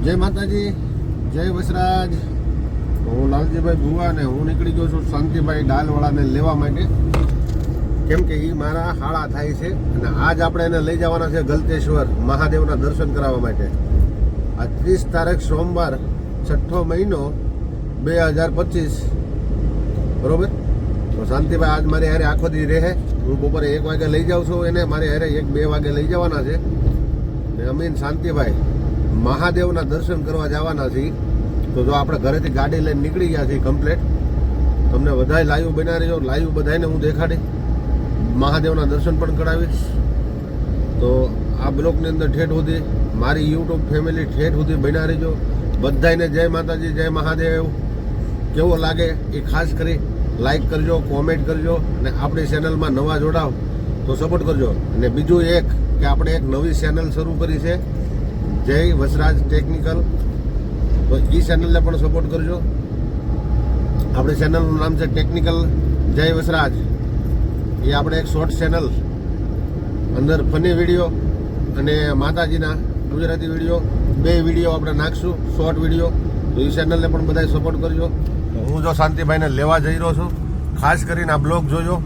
જય માતાજી, જય વસરાજ. હું લાલજીભાઈ ભુવા ને હું નીકળી ગયો છું શાંતિભાઈ ડાલવાળાને લેવા માટે, કેમ કે એ મારા હાળા થાય છે અને આજ આપણે એને લઈ જવાના છે ગલતેશ્વર મહાદેવના દર્શન કરાવવા માટે. આ 30 તારીખ સોમવાર, 6ઠો મહિનો 2025, બરોબર. તો શાંતિભાઈ આજ મારી હારે આખો દી રહે. હું બપોરે 1 વાગે લઈ જાઉં છું એને, મારી હારે 1-2 વાગે લઈ જવાના છે ને અમીન શાંતિભાઈ મહાદેવના દર્શન કરવા જવાના છીએ. તો જો આપણે ઘરેથી ગાડી લઈને નીકળી ગયા છીએ કમ્પ્લેટ. તમને બધાય લાઈવ બના રહ્યો, લાઈવ બધાને હું દેખાડી, મહાદેવના દર્શન પણ કરાવીશ. તો આ બ્લોકની અંદર ઠેઠ સુધી મારી યુટ્યુબ ફેમિલી ઠેઠ સુધી બના રહીજો. બધાને જય માતાજી, જય મહાદેવ. કેવો લાગે એ ખાસ કરી લાઈક કરજો, કોમેન્ટ કરજો અને આપણી ચેનલમાં નવા જોડાવ તો સપોર્ટ કરજો. અને બીજું એક કે આપણે એક નવી ચેનલ શરૂ કરી છે, જય વસરાજ ટેકનિકલ. તો એ ચેનલને પણ સપોર્ટ કરજો. આપણી ચેનલનું નામ છે ટેકનિકલ જય વસરાજ. એ આપણે એક શોર્ટ ચેનલ, અંદર ફની વિડીયો અને માતાજીના ગુજરાતી વિડીયો, 2 વિડીયો આપણે નાખશું, શોર્ટ વિડીયો. તો એ ચેનલને પણ બધા સપોર્ટ કરજો. હું જો શાંતિભાઈને લેવા જઈ રહ્યો છું, ખાસ કરીને આ બ્લોગ જોજો,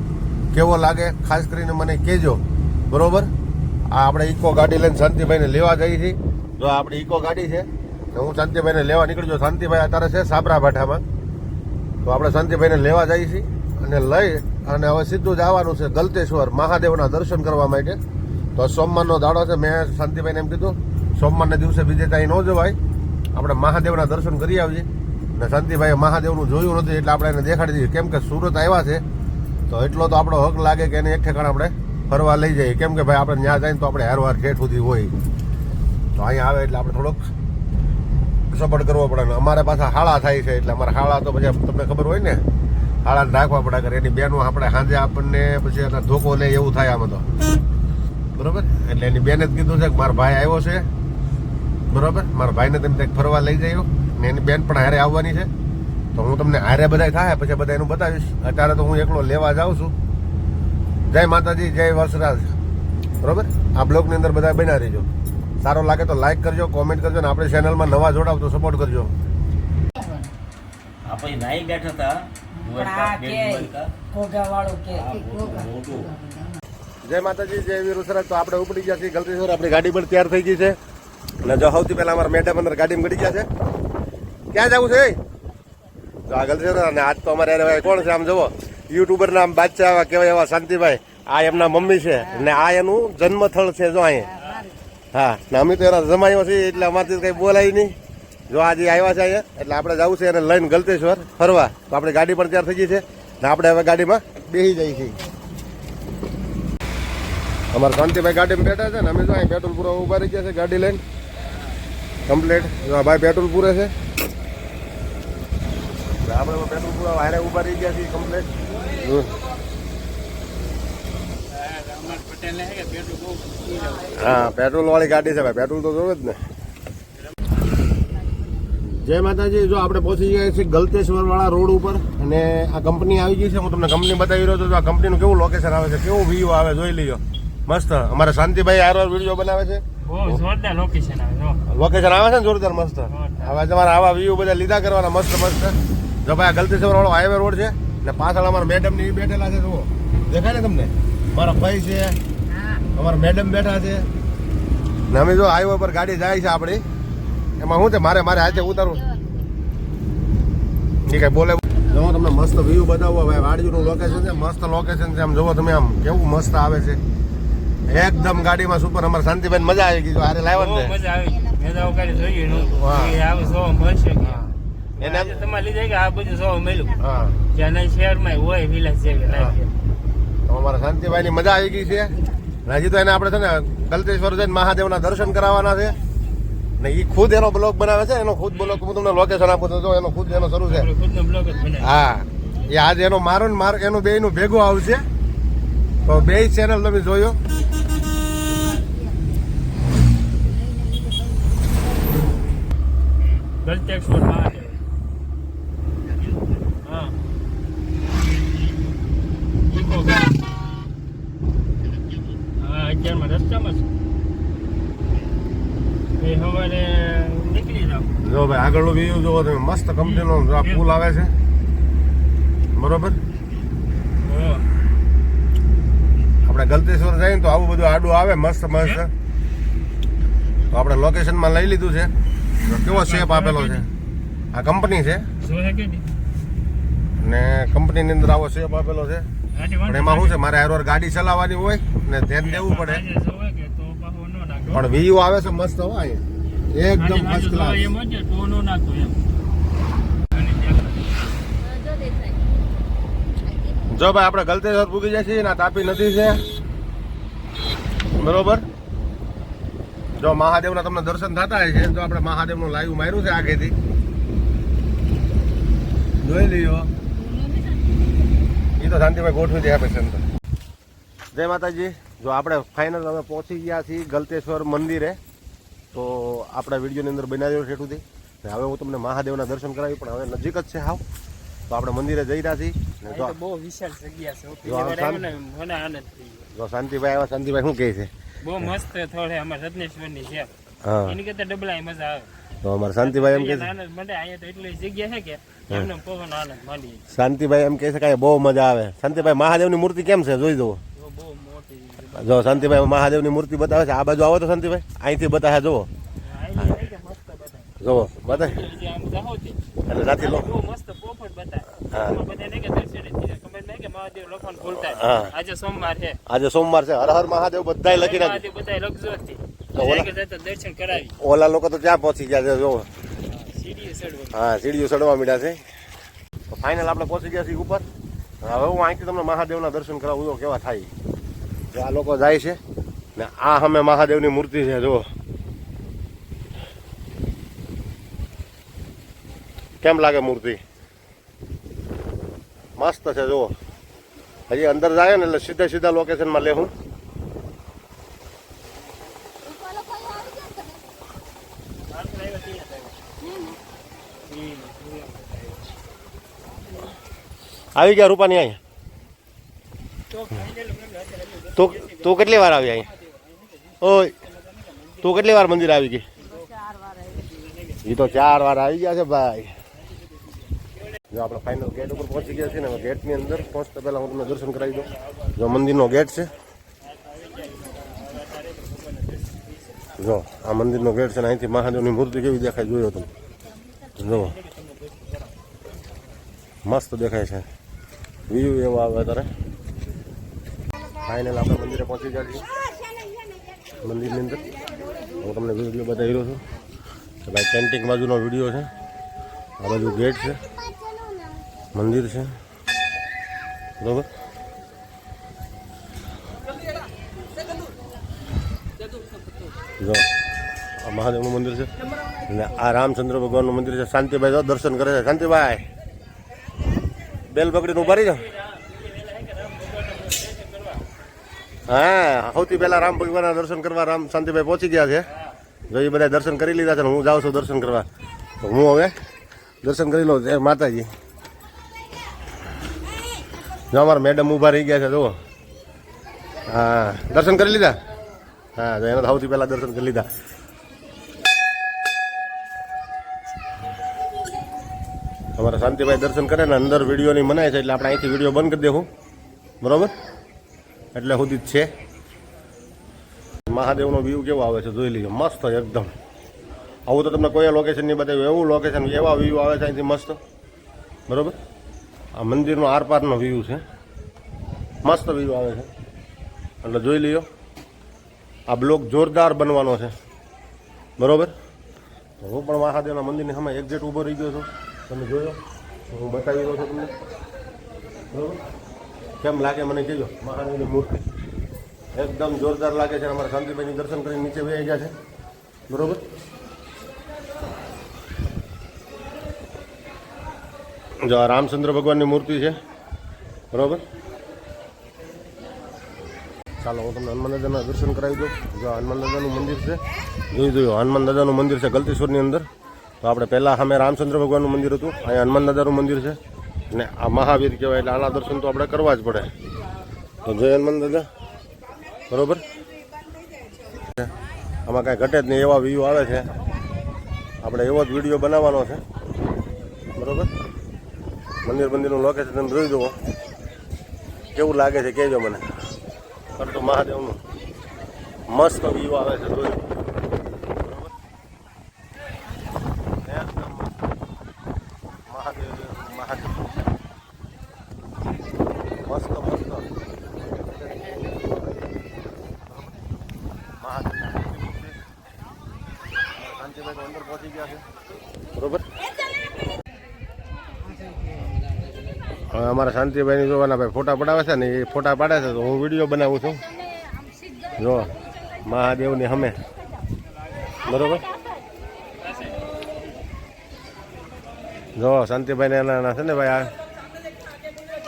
કેવો લાગે ખાસ કરીને મને કહેજો, બરોબર. આ આપણે ઇકો ગાડી લઈને શાંતિભાઈને લેવા જઈએ છીએ. જો આપણી ઇકો ગાડી છે, હું શાંતિભાઈને લેવા નીકળજો. શાંતિભાઈ અત્યારે છે સાબરાભાઠામાં. તો આપણે શાંતિભાઈને લેવા જઈએ છીએ અને લઈ અને હવે સીધું જ આવવાનું છે ગલતેશ્વર મહાદેવના દર્શન કરવા માટે. તો સોમવારનો દાડો છે. મેં શાંતિભાઈને એમ કીધું સોમવારના દિવસે બીજે ત્યાં ન જવાય, આપણે મહાદેવના દર્શન કરી આવીએ. ને શાંતિભાઈએ મહાદેવનું જોયું નથી એટલે આપણે એને દેખાડી દઈએ. કેમ કે સુરત આવ્યા છે તો એટલો તો આપણો હક લાગે કે એને એક ઠેકાણે આપણે ફરવા લઈ જઈએ. કેમ કે ભાઈ આપણે ત્યાં જઈને તો આપણે હારવાર ઠેઠ સુધી હોય, તો અહીંયા આવે એટલે આપણે થોડોક સપોર્ટ કરવો પડે. ને અમારે પાછા હાળા થાય છે એટલે અમારા હાળા તો પછી તમને ખબર હોય ને, હાળાને રાખવા પડે. કરે એની બેનો આપણે સાંજે આપણને પછી એના ધોકો લે એવું થાય આમાં તો, બરોબર. એટલે એની બેને જ કીધું છે કે મારો ભાઈ આવ્યો છે, બરોબર, મારા ભાઈને તમે કંઈક ફરવા લઈ જયો ને એની બેન પણ હારે આવવાની છે. તો હું તમને હારે બધા થાય પછી બધા એનું બતાવીશ. અત્યારે તો હું એકલો લેવા જાઉં છું. જય માતાજી, જય વસરાજ, બરોબર. આ બ્લોગની અંદર બધા બના રહીજો. સારો લાગે તો લાઈક કરજો, કોમેન્ટ કરજો ને આપણી ચેનલમાં નવા જોડાવ તો સપોર્ટ કરજો. આપણે નાઈ બેઠા હતા. જય માતાજી, જય વીર વસરાજ. તો આપણે ઉપડી ગયા છીએ ગલતેશ્વર. આપણી ગાડી પણ તૈયાર થઈ ગઈ છે. અને જો સૌથી પહેલા અમારા મેડમ અંદર ગાડીમાં ગડી ગયા છે. ક્યાં જવું છે? તો આ ગલતેશ્વર. અને આજ તો અમારે કોણ છે આમ જુઓ, યુટ્યુબર ના બાદશાહ કહેવાય એવા શાંતિભાઈ. આ એમના મમ્મી છે ને આ એનું જન્મસ્થળ છે. જો અહીંયા, હા, ને અમે તો એના જમાયો છીએ એટલે અમારથી કઈ બોલાય નહીં. જો આજે આવ્યા છે અહીંયા એટલે આપણે જવું છે એને લઈને ગલતેશ્વર ફરવા. તો આપણી ગાડી પણ તૈયાર થઈ ગઈ છે ને આપણે હવે ગાડીમાં બેસી જઈએ છીએ. અમારા શાંતિભાઈ ગાડીમાં બેઠા છે ને અમે જો અહીં પેટ્રોલ પૂરા ઉભા રહી ગયા છે ગાડી લઈને કમ્પ્લીટ. જો ભાઈ પેટ્રોલ પૂરે છે, આપણે પેટ્રોલ પૂરા હારે ઉભા રહી ગયા છીએ કમ્પ્લીટ. હા, પેટ્રોલ વાળી ગાડી છે ભાઈ, પેટ્રોલ તો જોવે જ ને. જય માતાજી. જો આપણે પહોંચી ગયા છીએ ગલતેશ્વર વાળા રોડ ઉપર અને આ કંપની આવી ગઈ છે. હું તમને કંપની બતાવી રહ્યો છું. આ કંપનીનું કેવું લોકેશન આવે છે, કેવું વ્યૂ આવે જોઈ લીજો. મસ્ત. અમારા શાંતિભાઈ આરવાર વિડીયો બનાવે છે. લોકેશન આવે છે ને જોરદાર, મસ્ત. હવે તમારે આવા વ્યૂ બધા લીધા કરવાના મસ્ત મસ્ત. જો ભાઈ આ ગલતેશ્વર વાળો હાઈવે રોડ છે ને પાછળ અમારા મેડમ ની બેઠેલા છે. જુઓ, દેખાય ને તમને? મારા ભાઈ છે, અમારા મેડમ બેઠા છે ને અમે જો હાઈવે પર ગાડી જાય છે આપણી. એમાં શું છે, મારે હાથે ઉતારવું ઠીક છે. બોલે જો તમને મસ્ત વ્યૂ બતાવો ભાઈ. વાડીનું લોકેશન છે, મસ્ત લોકેશન છે. આમ જોવો તમે, આમ કેવું મસ્ત આવે છે એકદમ. ગાડીમાં સુપર. અમારા શાંતિભાઈ મજા આવી ગઈ. હારે લાવ્યા ને મજા આવી. અમારા શાંતિભાઈ ની મજા આવી ગઈ છે. હજી તો એને આપણે છે ને ગલતેશ્વર જઈને મહાદેવના દર્શન કરાવવાના છે ને. એ ખુદ એનો બ્લોગ બનાવે છે, એનો ખુદ બ્લોગ. હું તમને લોકેશન આપું તો એનો ખુદ એનો શરૂ છે. હા, એ આજે એનો મારો ને મારો એનું બે નું ભેગું આવશે. તો 2 ચેનલ તમે જોયો. ગલતેશ્વર મહાદેવ. હા, ઇકો ગાડી. હા, 11 રસ્તામાં છે. એ સવારે નીકળી જાવ. જો ભાઈ આગળનો વ્યૂ જોવો તમે, મસ્ત કંપનીનો પુલ આવે છે, બરોબર. આપણે ગલતેશ્વર જઈએ ને તો આવું બધું આડું આવે મસ્ત મસ્ત. તો આપણે લોકેશનમાં લઈ લીધું છે. કેવો શેપ આપેલો છે, આ કંપની છે ને કંપનીની અંદર આવો શેપ આપેલો છે. પણ એમાં શું છે, મારે હારવાર ગાડી ચલાવવાની હોય ને ધ્યાન દેવું પડે. પણ વ્યૂ આવે છે મસ્ત હો અહીંયા, એકદમ ફર્સ્ટ ક્લાસ. જો ભાઈ આપણે ગલતેશ્વર પૂગી જાય છે ને, આ તાપી નદી છે, બરોબર. જો મહાદેવના તમને દર્શન થતા હોય છે, તો આપણે મહાદેવનું લાઈવ માર્યું છે આગેથી, જોઈ લ્યો. એ તો શાંતિભાઈ ગોઠવી દે આપે છે. જય માતાજી. જો આપણે ફાઇનલ અમે પહોંચી ગયા છીએ ગલતેશ્વર મંદિરે. તો આપણા વિડીયોની અંદર બનાવ્યો છે એટલુંથી. હવે હું તમને મહાદેવના દર્શન કરાવી, પણ હવે નજીક જ છે હાવ. તો આપણે મંદિરે જઈ રહ્યા છીએ. બહુ વિશાળ જગ્યા છે. મને આનંદ થઈ ગયો. જો શાંતિભાઈ આવ્યા, શાંતિભાઈ શું કહે છે? બહુ મસ્ત થોડે અમારા રત્નેશ્વરની છે. હા, એની કરતા ડબલા મજા આવે. તો અમારા શાંતિભાઈ એમ કહે છે, આનંદ મળે. અહીંયા તો એટલી જગ્યા છે કે એમને પવન આનંદ માંડીએ. શાંતિભાઈ એમ કહે છે કે બહુ મજા આવે. શાંતિભાઈ મહાદેવની મૂર્તિ કેમ છે જોઈ દો. બહુ મોટી. જો શાંતિભાઈ મહાદેવની મૂર્તિ બતાવે છે. આ બાજુ આવો તો શાંતિભાઈ, અહીંથી બતાવે જુઓ. જુઓ બતાવે એટલે સાથી લો. બહુ મસ્ત પોપટ બતાવે. હા. બધા નહીં કે દર્શન ખબર નહીં કે મહાદેવ લખવાનું ભૂલતા. હા. આજે સોમવાર છે. આજે સોમવાર છે. હર હર મહાદેવ બધાય લખી નાખે. મહાદેવ બધા લખજો જ. દર્શન કરાવી. ઓલા લોકો તો ક્યાં પહોંચી ગયા છે જો. સીડીએ ચડવા. હા, સીડીઓ ચડવા મીડ્યા છે. તો ફાઇનલ આપણે પહોંચી ગયા છીએ ઉપર. હવે હું અહીંથી તમને મહાદેવના દર્શન કરાવું તો કેવા થાય. જે આ લોકો જાય છે ને આ સામે મહાદેવની મૂર્તિ છે જો. કેમ લાગે મૂર્તિ? મસ્ત છે જુઓ. હજી અંદર જાય ને એટલે સીધા સીધા લોકેશનમાં લે હું. આવી ગયા રૂપાની અહીંયા. તું કેટલી વાર આવી અહીંયા? ઓય તું કેટલી વાર મંદિર આવી ગઈ? એ તો 4 વાર આવી ગયા છે ભાઈ. જો આપણે ફાઇનલ ગેટ ઉપર પહોંચી ગયા છીએ ને, ગેટની અંદર પહોંચતા પહેલા હું તમને દર્શન કરાવી દઉં. જો મંદિરનો ગેટ છે, જો આ મંદિરનો ગેટ છે ને અહીંથી મહાદેવની મૂર્તિ કેવી દેખાય જોયો તમે. જો મસ્ત દેખાય છે, વ્યૂ એવો આવે ત્યારે. ફાઇનલ આપણે મંદિરે પહોંચી ગયા છીએ. મંદિરની અંદર હું તમને વિડીયો બતાવી રહ્યો છું કે ભાઈ કેન્ટીન બાજુનો વિડીયો છે. આ બાજુ ગેટ છે, મંદિર છે, બરોબર. જો આ મહાદેવનું મંદિર છે અને આ રામચંદ્ર ભગવાનનું મંદિર છે. શાંતિભાઈ જો દર્શન કરે છે. શાંતિભાઈ બેલ પકડીને ઉભા રહી જાઓ. હા, સૌથી પહેલા રામ ભગવાનના દર્શન કરવા શાંતિભાઈ પહોંચી ગયા છે. જો એ બધા દર્શન કરી લીધા છે ને હું જાઉં છું દર્શન કરવા. તો હું હવે દર્શન કરી લઉં. જય માતાજી. જો અમારા મેડમ ઊભા રહી ગયા છે જુઓ. હા, દર્શન કરી લીધા. હા, એને સૌથી પહેલા દર્શન કરી લીધા. અમારા શાંતિભાઈ દર્શન કરે ને અંદર વિડીયોની મનાય છે એટલે આપણે અહીંથી વિડીયો બંધ કરી દેવું, બરોબર. એટલે સુધી જ છે. મહાદેવનો વ્યૂ કેવો આવે છે જોઈ લઈએ. મસ્ત એકદમ. આવું તો તમને કોઈ લોકેશન નહીં બતાવ્યું. એવું લોકેશન એવા વ્યૂ આવે છે અહીંથી મસ્ત, બરોબર. આ મંદિરનો આરપારનો વ્યૂ છે, મસ્ત વ્યૂ આવે છે એટલે જોઈ લ્યો. આ બ્લોક જોરદાર બનવાનો છે, બરોબર. તો હું પણ મહાદેવના મંદિરની સામે એક્ઝેક્ટ ઊભો રહી ગયો છું. તમે જોયો, હું બતાવી રહ્યો છું તમને, બરોબર. કેમ લાગે મને કહેજો. મહાદેવની મૂર્તિ એકદમ જોરદાર લાગે છે. અમારા શાંતિભાઈની દર્શન કરીને નીચે બેસી ગયા છે, બરોબર. જો આ રામચંદ્ર ભગવાનની મૂર્તિ છે, બરોબર. ચાલો હું તમને હનુમાન દાદાના દર્શન કરાવી દઉં. જો હનુમાન દાદાનું મંદિર છે, જોઈ જોયું. હનુમાન દાદાનું મંદિર છે ગલતેશ્વરની અંદર. તો આપણે પહેલાં સામે રામચંદ્ર ભગવાનનું મંદિર હતું, અહીંયા હનુમાન દાદાનું મંદિર છે ને આ મહાવીર કહેવાય એટલે આના દર્શન તો આપણે કરવા જ પડે. તો જય હનુમાન દાદા, બરોબર. આમાં કાંઈ ઘટે જ નહીં એવા વ્યૂ આવે છે આપણે એવો જ વિડીયો બનાવવાનો છે, બરોબર. મંદિરનું લોકેશન તમે જોઈ જુઓ, કેવું લાગે છે કહેજો મને. કરતો મહાદેવનું મસ્ત વ્યૂ આવે છે, જોયું બરોબર. મહાદેવ મહાદેવ મસ્ત શાંતિભાઈ અંદર પહોંચી ગયા છે, બરોબર. હવે અમારા શાંતિભાઈની જોવાના ભાઈ ફોટા પડાવે છે ને, એ ફોટા પાડે છે તો હું વિડીયો બનાવું છું. જો મહાદેવની સામે, બરોબર. જો શાંતિભાઈને એના છે ને ભાઈ આ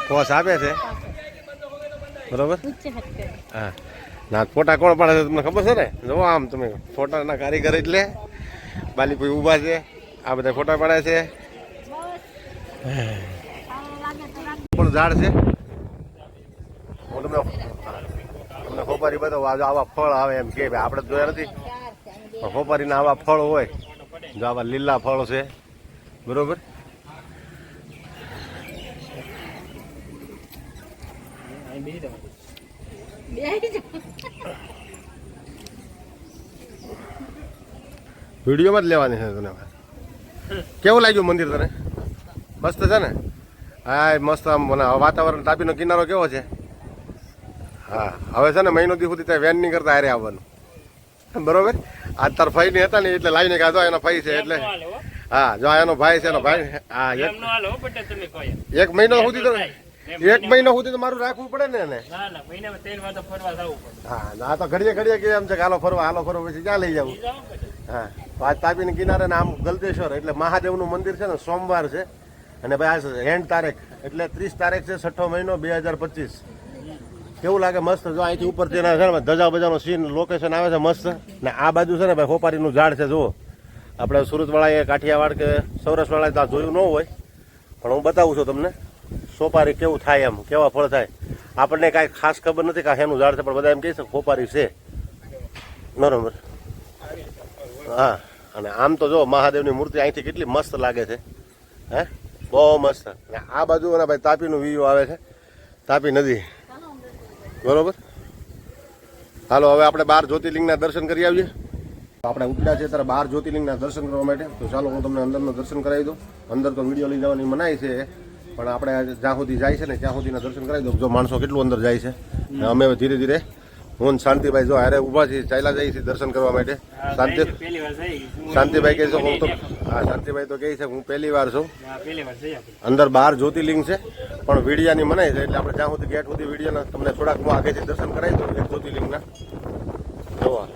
પોસ આપે છે, બરોબર. હા ના, ફોટા કોણ પાડે છે તમને ખબર છે ને? જો આમ તમે ફોટાના કારીગર એટલે બાલીભાઈ ઊભા છે, આ બધા ફોટા પાડે છે. પણ ઝાડ છે, હું તમને ખોપારી બતાવું. આવા ફળ આવે એમ કે આપણે જોયા નથી, પણ ખોપારીના આવા ફળ હોય, જો આવા લીલા ફળ છે, બરોબર. વિડીયોમાં જ લેવાની છે તને. કેવું લાગ્યું મંદિર તને? મસ્ત છે ને? હા મસ્ત. આમ મને વાતાવરણ, તાપીનો કિનારો કેવો છે? હા હવે છે ને મહિનો દી સુધી ત્યાં વેન નહીં કરતા હારે આવવાનું, બરોબર. આજ તાર ફઈ ની હતા ને એટલે લાવીને કાઢો, એનો ફઈ છે એટલે. હા જો એનો ભાઈ છે, એનો ભાઈ. હા એક મહિનો સુધી તો, એક મહિનો સુધી તો મારું રાખવું પડે ને એને. હા ના તો ઘડીએ ઘડીએ કે એમ છે કે હાલો ફરવા પછી ક્યાં લઈ જવું? હા આજ તાપીની કિનારે ને આમ ગલતેશ્વર એટલે મહાદેવનું મંદિર છે ને, સોમવાર છે અને ભાઈ આ એન્ડ તારીખ એટલે 30 તારીખ છે, 6ઠો મહિનો 2025. કેવું લાગે? મસ્ત. જો અહીંથી ઉપરથી ધજા બજાનો સીન લોકેશન આવે છે મસ્ત. ને આ બાજુ છે ને ભાઈ ખોપારીનું ઝાડ છે. જુઓ આપણે સુરતવાળા કાઠિયાવાડ કે સૌરાષ્ટ્રવાળા ત્યાં જોયું ન હોય, પણ હું બતાવું છું તમને સોપારી કેવું થાય, એમ કેવા ફળ થાય. આપણને કાંઈ ખાસ ખબર નથી કે એનું ઝાડ છે, પણ બધા એમ કહે છે ખોપારી છે, બરોબર. હા અને આમ તો જો મહાદેવની મૂર્તિ અહીંથી કેટલી મસ્ત લાગે છે, હે બહુ મસ્ત. આ બાજુ અને ભાઈ તાપીનું વ્યૂ આવે છે, તાપી નદી, બરોબર. હાલો હવે આપણે 12 જ્યોતિર્લિંગના દર્શન કરી આવીએ. આપણે ઉપડ્યા છે ત્યારે 12 જ્યોતિર્લિંગના દર્શન કરવા માટે. તો ચાલો હું તમને અંદરનું દર્શન કરાવી દઉં. અંદર તો વિડીયો લઈ જવાની મનાઈ છે, પણ આપણે જ્યાં સુધી જાય છે ને ત્યાં સુધીના દર્શન કરાવી દઉં. જો માણસો કેટલું અંદર જાય છે, અમે ધીરે ધીરે હું શાંતિભાઈ જો હારે ઊભા છીએ, ચાલ્યા જઈએ છીએ દર્શન કરવા માટે. શાંતિભાઈ કહે છે હું તો, હા શાંતિભાઈ તો કહે છે હું પહેલી વાર છું. અંદર 12 જ્યોતિર્લિંગ છે, પણ વિડીયાની મનાઈ છે એટલે આપણે જ્યાં સુધી ગેટ સુધી વિડીયોના તમને થોડાક હું આગેથી દર્શન કરાવી દઉં એક જ્યોતિર્લિંગના. જોવા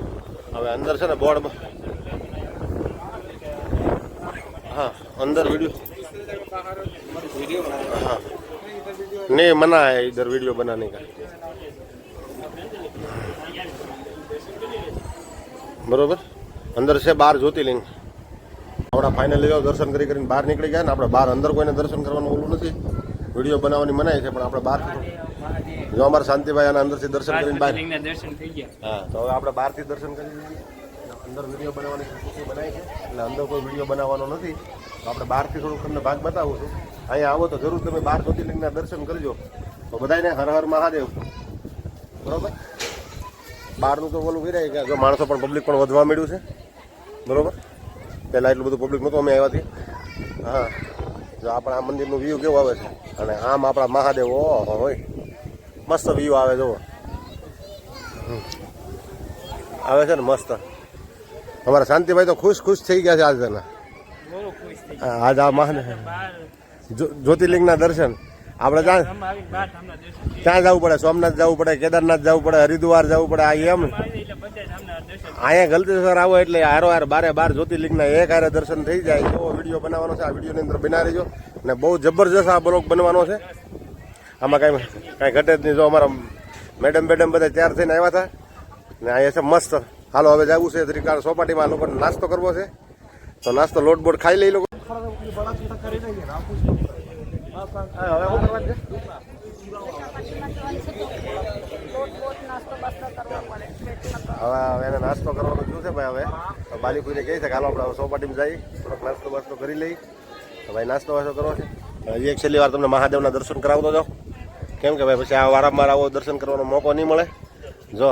હવે અંદર છે ને બોર્ડ, હા અંદર વિડીયો, हाँ नहीं मना है इधर वीडियो बनाने का, बरोबर. अंदर से 12 જ્યોતિર્લિંગ આપણા ફાઇનલી દર્શન કરીને બહાર નીકળી ગયા ને. આપણે બહાર અંદર કોઈને દર્શન કરવાનું ઓલું નથી, વિડીયો બનાવવાની મનાય છે, પણ આપણે બહાર જો અમારા શાંતિભાઈ આના અંદરથી દર્શન કરીને બહાર. હા તો હવે આપણે બહારથી દર્શન કરી અંદર વિડીયો બનાવવાની ખુશી બનાવી છે, એટલે અંદર કોઈ વિડીયો બનાવવાનો નથી. તો આપણે બહારથી થોડુંક તમને ભાગ બતાવું છું. અહીંયા આવો તો જરૂર તમે 12 જ્યોતિર્લિંગના દર્શન કરજો. તો બધાને હર હર મહાદેવ, બરોબર. બહારનું તો ઓલું વિરાય કે જો માણસો પણ પબ્લિક પણ વધવા મળ્યું છે, બરોબર. પહેલાં એટલું બધું પબ્લિક નહોતું અમે આવ્યાથી. હા જો આપણા આ મંદિરનું વ્યૂ કેવું આવે છે, અને આમ આપણા મહાદેવ ઓહો હોય મસ્ત વ્યૂ આવે. જુઓ આવે છે ને મસ્ત. અમારા શાંતિભાઈ તો ખુશ થઈ ગયા છે આજના. આજ આ મહાદેવ જ્યોતિર્લિંગના દર્શન આપણે ત્યાં જવું પડે, સોમનાથ જવું પડે, કેદારનાથ જવું પડે, હરિદ્વાર જવું પડે. આ એમ અહીંયા ગલતેશ્વર આવો એટલે હારો હાર 12 જ્યોતિર્લિંગના એક હારે દર્શન થઈ જાય. એવો વિડીયો બનાવવાનો છે. આ વિડીયોની અંદર બના રહેજો અને બહુ જબરજસ્ત આ બ્લોગ બનવાનો છે. આમાં કાંઈ ઘટે જ નહીં. જો અમારા મેડમ બધા તૈયાર થઈને આવ્યા હતા ને અહીંયા છે મસ્ત. હાલો હવે જવું છે ત્રિકાળ સોપાટીમાં, લોકોને નાસ્તો કરવો છે. તો નાસ્તો લોટ બોટ ખાઈ લઈ લોકો. હવે એને નાસ્તો કરવાનું થયું છે ભાઈ. હવે બાલીકુઈને કહે છે કે હાલો આપણે સોપાટીમાં જઈ થોડોક નાસ્તો વાસ્તો કરી લઈ. તો ભાઈ નાસ્તો વાસ્તો કરવો છે. હજી એક છેલ્લી વાર તમને મહાદેવના દર્શન કરાવતો જાઓ, કેમ કે ભાઈ પછી આ વારંવાર આવો દર્શન કરવાનો મોકો નહીં મળે. જો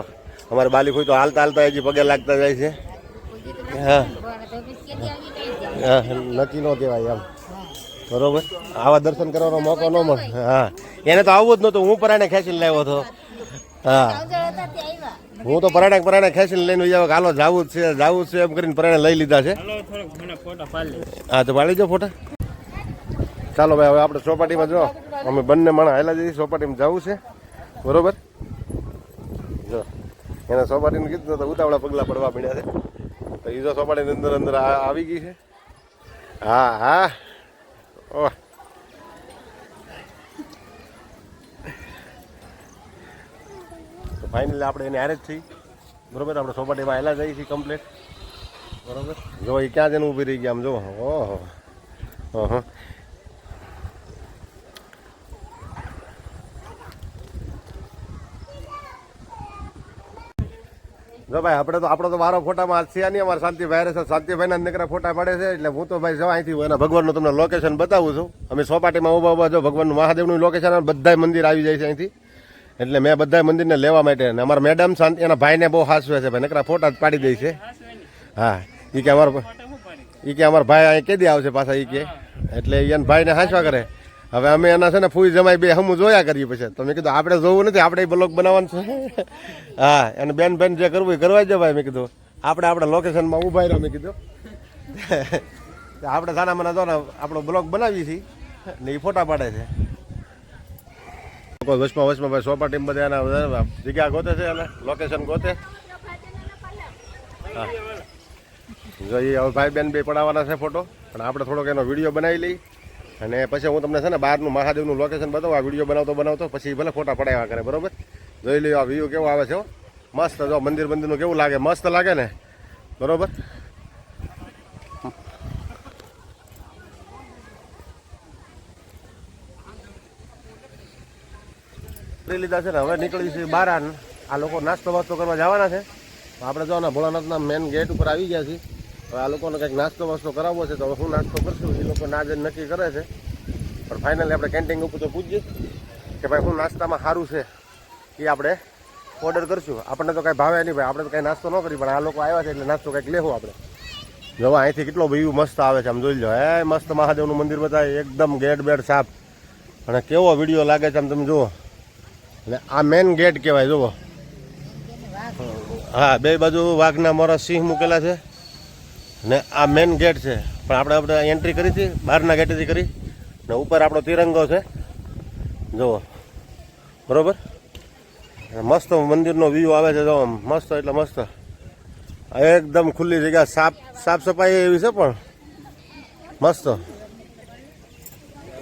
અમારે બાલીકુઈ તો હાલતા હાલતા હજી પગે લાગતા જાય છે. હા હા, નક્કી ન કહેવાય એમ, બરોબર. આવા દર્શન કરવાનો મોકો ન મળે. હા, એને તો આવવું જ નહોતું, હું પરાણે ખેંચીને લાવ્યો હતો. હા, હું તો પરાણે ખેંચીને લઈને જાવ, હાલો જાવું જ છે એમ કરીને પરાણે લઈ લીધા છે. હા, તો પાડી દો ફોટા. ચાલો ભાઈ, હવે આપણે ચોપાટીમાં જો અમે બંને માણસ હાલા જઈએ. ચોપાટીમાં જવું છે, બરોબર. જો એને ચોપાટીને કીધું તો ઉતાવળા પગલા પડવા પડ્યા છે. તો એ જો ચોપાટીની અંદર અંદર આવી ગઈ છે. હા હા, ઓહ, તો ફાઇનલી આપણે એને હારે જ છીએ, બરોબર. આપણે ચોપાટીમાં હાલા જઈએ છીએ કમ્પ્લીટ, બરોબર. જો એ ક્યાં જઈને ઊભી રહી ગયા આમ જો. ઓહો, ઓહો. જો ભાઈ આપણો તો વારો ફોટામાં છે નહીં. અમારા શાંતિભાઈ છે, શાંતિભાઈના નીકળ્યા ફોટા પાડે છે. એટલે હું તો ભાઈ જો અહીંથી એના ભગવાનનું તમને લોકેશન બતાવું છું. અમે ચોપાટીમાં ઊભા જો ભગવાનનું મહાદેવનું લોકેશન બધા મંદિર આવી જાય છે અહીંથી. એટલે મેં બધા મંદિરને લેવા માટે અને અમારા મેડમ શાંતિ એના ભાઈને બહુ હાસવે છે ભાઈ, નકરા ફોટા જ પાડી દે છે. હા, એ કે અમારા ભાઈ અહીં કેદી આવશે પાછા એ કે, એટલે એના ભાઈને હાંસવા કરે. હવે અમે એના છે ને ફૂઈ જમાઈ બે હમું જોયા કરીએ પછી. તો મેં કીધું આપણે જોવું નથી, આપણે બ્લોગ બનાવવાનું છે. હા, અને બેન જે કરવું એ કરવા જ ભાઈ. મેં કીધું આપણે લોકેશનમાં ઊભા રહ્યો. મેં કીધું આપણે સાના મને જો ને આપણો બ્લોગ બનાવીએ છીએ ને એ ફોટા પાડે છે. કોઈ વચમાં ભાઈ ચોપાટીમાં બધા એના જગ્યા ગોતે છે અને લોકેશન ગોતે. હા, જો એ હવે ભાઈ બેન બે પડાવવાના છે ફોટો, પણ આપણે થોડોક એનો વિડીયો બનાવી લઈ અને પછી હું તમને છે ને બહારનું મહાદેવનું લોકેશન બતાવું. આ વિડીયો બનાવતો પછી ભલે ફોટા પડાવ્યા કરે, બરોબર. જોઈ લ્યો આ વ્યૂ કેવો આવે છે, મસ્ત. જો મંદિરનું કેવું લાગે, મસ્ત લાગે ને, બરોબર. લીધા છે ને હવે નીકળી છે બહાર. આ લોકો નાસ્તો વાસ્તો કરવા જવાના છે. આપણે જો ભોળાનાથના મેન ગેટ ઉપર આવી ગયા છીએ. હવે આ લોકોને કંઈક નાસ્તો વાસ્તો કરાવવો છે, તો હવે શું નાસ્તો કરશું એ લોકો ના જઈને નક્કી કરે છે. પણ ફાઇનલી આપણે કેન્ટીન ઉપર તો પૂછીએ કે ભાઈ શું નાસ્તામાં સારું છે એ આપણે ઓર્ડર કરશું. આપણને તો કાંઈ ભાવે નહીં ભાઈ, આપણે તો કાંઈ નાસ્તો ન કરી, પણ આ લોકો આવ્યા છે એટલે નાસ્તો કંઈક લેવું આપણે. જોવા અહીંથી કેટલો વ્યૂ મસ્ત આવે છે, આમ જોઈ લો. હે મસ્ત મહાદેવનું મંદિર બતાવે, એકદમ ગેટ બેટ સાફ, અને કેવો વિડીયો લાગે છે આમ તમે જુઓ. અને આ મેન ગેટ કહેવાય, જુઓ. હા, બે બાજુ વાઘના મોરા સિંહ મૂકેલા છે ને આ મેન ગેટ છે. પણ આપણે એન્ટ્રી કરી હતી બહારના ગેટેથી કરી ને ઉપર આપણો તિરંગો છે, જુઓ, બરોબર. મસ્ત મંદિરનો વ્યૂ આવે છે, જો મસ્ત એટલે મસ્ત, એકદમ ખુલ્લી જગ્યા, સાફ સફાઈ એવી છે પણ મસ્ત.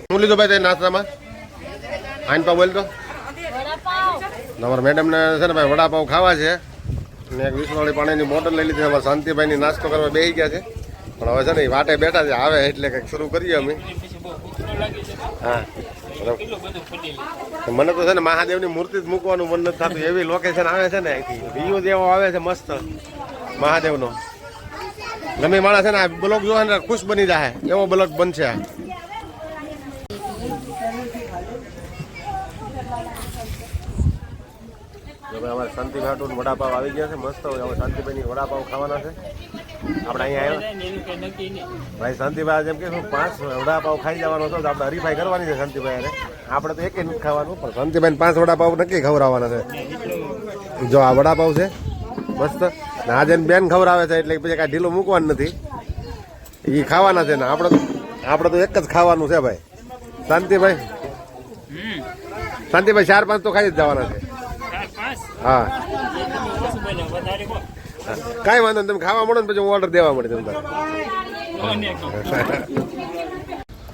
શું લીધું ભાઈ તે નાસ્તામાં? આઈન પાવ બોલ તો. તમારા મેડમને છે ને ભાઈ વડાપાવ ખાવા છે ને એક 20 વાળી પાણીની બોટલ લઈ લીધી. અમારા શાંતિભાઈની નાસ્તો કરવા બેસી ગયા છે, પણ હવે છે ને એ વાટે બેઠા છે, આવે એટલે કંઈક શરૂ કરીએ અમે. હા, મને તો છે ને મહાદેવની મૂર્તિ જ મૂકવાનું મન નથી થતું, એવી લોકેશન આવે છે ને અહીંથી વ્યૂ જેવો આવે છે મસ્ત મહાદેવનો. ગમે માણસ છે ને આ બ્લોગ જોવા ને ખુશ બની જાય એવો બ્લોગ બનશે. હવે અમારે શાંતિભાઈ વડાપાવ આવી ગયા છે મસ્ત. હવે શાંતિભાઈની વડાપાવ ખાવાના છે. આપણે અહીંયા આવ્યા ભાઈ શાંતિભાઈ જેમ કે 5 વડાપાવ ખાઈ જવાનો હતો, આપણે હરીફાઈ કરવાની છે શાંતિભાઈ. આપણે તો એકે નથી ખાવાનું, પણ શાંતિભાઈ 5 વડાપાવ નક્કી ખવડાવવાના છે. જો આ વડાપાવ છે મસ્ત, આજે બેન ખવડાવે છે એટલે પછી કાંઈ ઢીલું મૂકવાનું નથી, એ ખાવાના છે ને. આપણે તો એક જ ખાવાનું છે ભાઈ. શાંતિભાઈ 4-5 તો ખાઈ જ જવાના છે. હા, કાંઈ વાંધો નહીં, તમે ખાવા મળો ને પછી હું ઓર્ડર દેવા મળે તમને.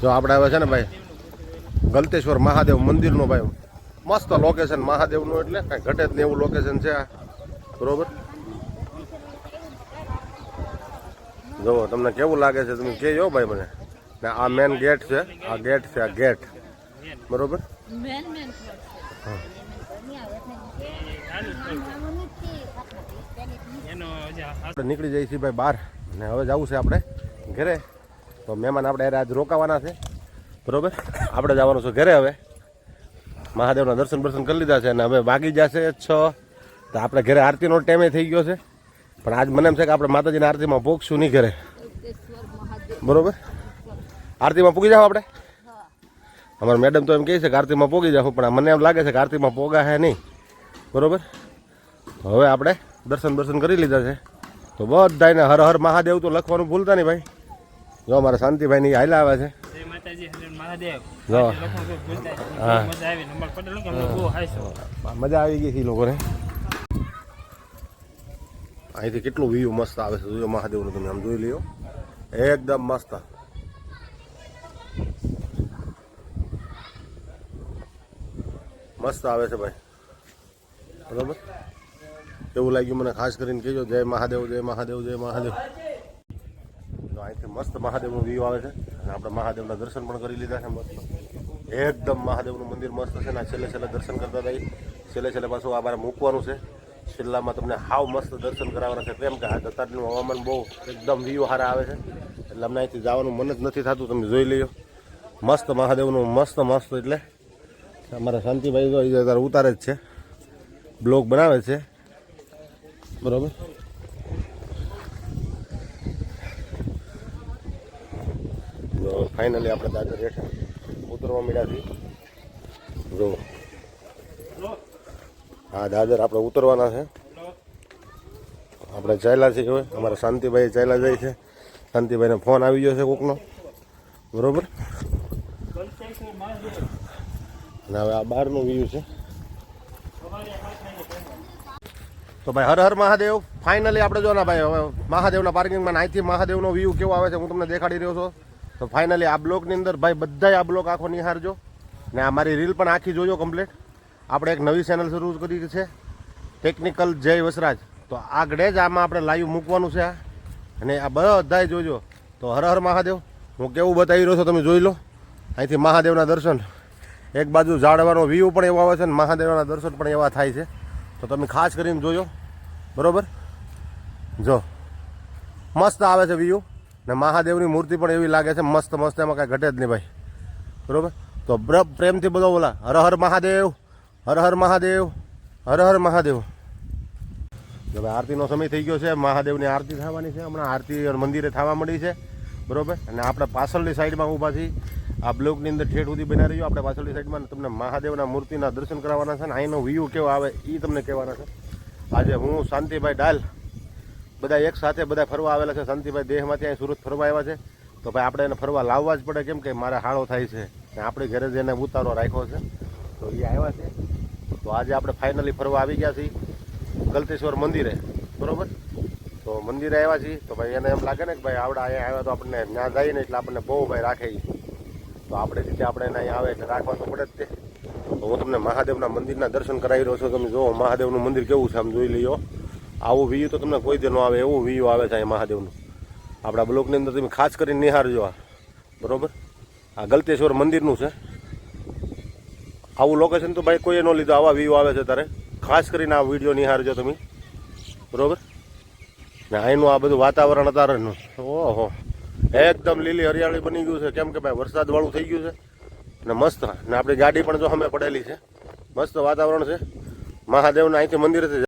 જો આપણે હવે છે ને ભાઈ ગલતેશ્વર મહાદેવ મંદિરનું ભાઈ મસ્ત લોકેશન મહાદેવનું, એટલે કાંઈ ઘટે જ નહીં એવું લોકેશન છે આ, બરોબર. જુઓ તમને કેવું લાગે છે તમે કહેજો ભાઈ મને. ને આ મેન ગેટ છે, આ ગેટ છે, આ ગેટ, બરોબર. એનો જે આપણે નીકળી જઈએ છીએ ભાઈ બહાર અને હવે જવું છે આપણે ઘરે. તો મહેમાન આપણે આજ રોકાવાના છે, બરોબર. આપણે જવાનું છે ઘરે. હવે મહાદેવના દર્શન કરી લીધા છે અને હવે વાગી જશે 6. તો આપણે ઘરે આરતીનો ટાઈમે થઈ ગયો છે, પણ આજ મને એમ છે કે આપણે માતાજીની આરતીમાં પહોંચશું નહીં ઘરે, બરોબર. આરતીમાં પૂગી જાવ આપણે. અમારા મેડમ તો એમ કહે છે કે આરતીમાં પોગી જાવ, પણ મને એમ લાગે છે કે આરતીમાં પોગા હે નહીં, બરોબર. હવે આપણે દર્શન કરી લીધા છે. તો બધાને હર હર મહાદેવ તો લખવાનું ભૂલતા નહીં ભાઈ. જો અમારા શાંતિભાઈની હાલ્યા આવે છે. જય માતાજી, હર મહાદેવ. જો. લોકો કોઈ ભૂલતા નહીં. હા. મજા આવી. નંબર પટેલ કે અમે બહુ હાઈસો. મજા આવી ગઈ છે એ લોકોને. અહીંથી કેટલું વ્યૂ મસ્ત આવે છે, જોયો મહાદેવનું, તમે આમ જોઈ લ્યો, એકદમ મસ્ત. મસ્ત આવે છે ભાઈ, બરોબર. એવું લાગ્યું મને, ખાસ કરીને કહેજો જય મહાદેવ, જય મહાદેવ, જય મહાદેવ. તો અહીંથી મસ્ત મહાદેવનું વ્યૂ આવે છે અને આપણે મહાદેવના દર્શન પણ કરી લીધા છે. મસ્ત એકદમ મહાદેવનું મંદિર મસ્ત છે ને છેલ્લે દર્શન કરતા હતા. છેલ્લે પાછું આ મારે મૂકવાનું છે. છેલ્લામાં તમને હાવ મસ્ત દર્શન કરાવવાના છે. કેમ કે આ અત્યારનું હવામાન બહુ એકદમ વ્યૂ સારા આવે છે, એટલે અમને અહીંથી જવાનું મન જ નથી થતું. તમે જોઈ લ્યો, મસ્ત મહાદેવનું મસ્ત એટલે અમારા શાંતિભાઈ તો અત્યારે ઉતારે જ છે, બ્લોગ બનાવે છે, બરોબર. તો ફાઇનલી આપણે દાદર હેઠળ ઉતરવા મળ્યા છીએ. જો હા, દાદર આપણે ઉતરવાના છે. આપણે ચાલ્યા છીએ. હવે અમારા શાંતિભાઈ ચાલ્યા જાય છે. શાંતિભાઈને ફોન આવી ગયો છે કોકનો, બરોબર. અને હવે આ બહારનો વ્યૂ છે. તો ભાઈ હર હર મહાદેવ. ફાઇનલી આપણે જો ના ભાઈ હવે મહાદેવના પાર્કિંગમાં અહીંથી મહાદેવનો વ્યૂ કેવો આવે છે હું તમને દેખાડી રહ્યો છું. તો ફાઇનલી આ બ્લોકની અંદર ભાઈ બધાય આ બ્લોક આખો નિહાળજો ને આ મારી રીલ પણ આખી જોજો કમ્પ્લીટ. આપણે એક નવી ચેનલ શરૂ કરી છે, ટેકનિકલ જય વસરાજ. તો આગળ જ આમાં આપણે લાઈવ મૂકવાનું છે અને આ બધાય જોજો. તો હર હર મહાદેવ. હું કેવું બતાવી રહ્યો છું તમે જોઈ લો. અહીંથી મહાદેવના દર્શન, એક બાજુ ઝાડવાનો વ્યૂ પણ એવો આવે છે ને મહાદેવના દર્શન પણ એવા થાય છે. તો તમે ખાસ કરીને જોજો, બરોબર. જો મસ્ત આવે છે વ્યૂ ને મહાદેવની મૂર્તિ પણ એવી લાગે છે મસ્ત, એમાં કાંઈ ઘટે જ નહીં ભાઈ, બરોબર. તો પ્રેમથી બધો બોલા હર હર મહાદેવ, હર હર મહાદેવ, હર હર મહાદેવ. હવે આરતીનો સમય થઈ ગયો છે. મહાદેવની આરતી થવાની છે હમણાં. આરતી મંદિરે થવા મળી છે, બરોબર. અને આપણે પાછળની સાઈડમાં ઊભા છીએ. આ બ્લોકની અંદર ઠેઠ સુધી બનાવી રહ્યો. આપણે પાછળની સાઈડમાં તમને મહાદેવના મૂર્તિના દર્શન કરાવવાના છે ને અહીંનો વ્યૂ કેવો આવે એ તમને કહેવાના છે. આજે હું શાંતિભાઈ ડાલ બધા એક સાથે બધા ફરવા આવેલા છે. શાંતિભાઈ દેહમાંથી અહીં સુરત ફરવા આવ્યા છે. તો ભાઈ આપણે એને ફરવા લાવવા જ પડે, કેમ કે મારે હાળો થાય છે ને આપણે ઘરે જ એને ઉતારો રાખ્યો છે. તો એ આવ્યા છે. તો આજે આપણે ફાઇનલી ફરવા આવી ગયા છીએ ગલતેશ્વર મંદિરે, બરોબર. તો મંદિરે આવ્યા છીએ. તો ભાઈ એને એમ લાગે ને કે ભાઈ આવડા અહીંયા આવ્યા તો આપણને ત્યાં જઈએ ને એટલે આપણને બહુ ભાઈ રાખે. તો આપણે રીતે આપણે એને અહીંયા આવે એટલે રાખવા તો પડે જ તે. તો હું તમને મહાદેવના મંદિરના દર્શન કરાવી રહ્યો છું. તમે જુઓ મહાદેવનું મંદિર કેવું છે, આમ જોઈ લઈએ. આવું વ્યૂ તો તમને કોઈ દે ન આવે એવું વ્યૂ આવે છે અહીંયા મહાદેવનું. આપણા બ્લોકની અંદર તમે ખાસ કરીને નિહાળજો આ, બરોબર. આ ગલતેશ્વર મંદિરનું છે. આવું લોકેશન તો ભાઈ કોઈએ ન લીધું. આવા વ્યૂ આવે છે ત્યારે ખાસ કરીને આ વિડીયો નિહાળજો તમે, બરોબર. ને અહીંનું આ બધું વાતાવરણ અત્યારેનું ઓહો એકદમ લીલી હરિયાળી બની ગયું છે. કેમ કે ભાઈ વરસાદ વાળું થઈ ગયું છે ને મસ્ત. ને આપણી ગાડી પણ જો અમે પડેલી છે. મસ્ત વાતાવરણ છે. મહાદેવના અહીંથી મંદિરેથી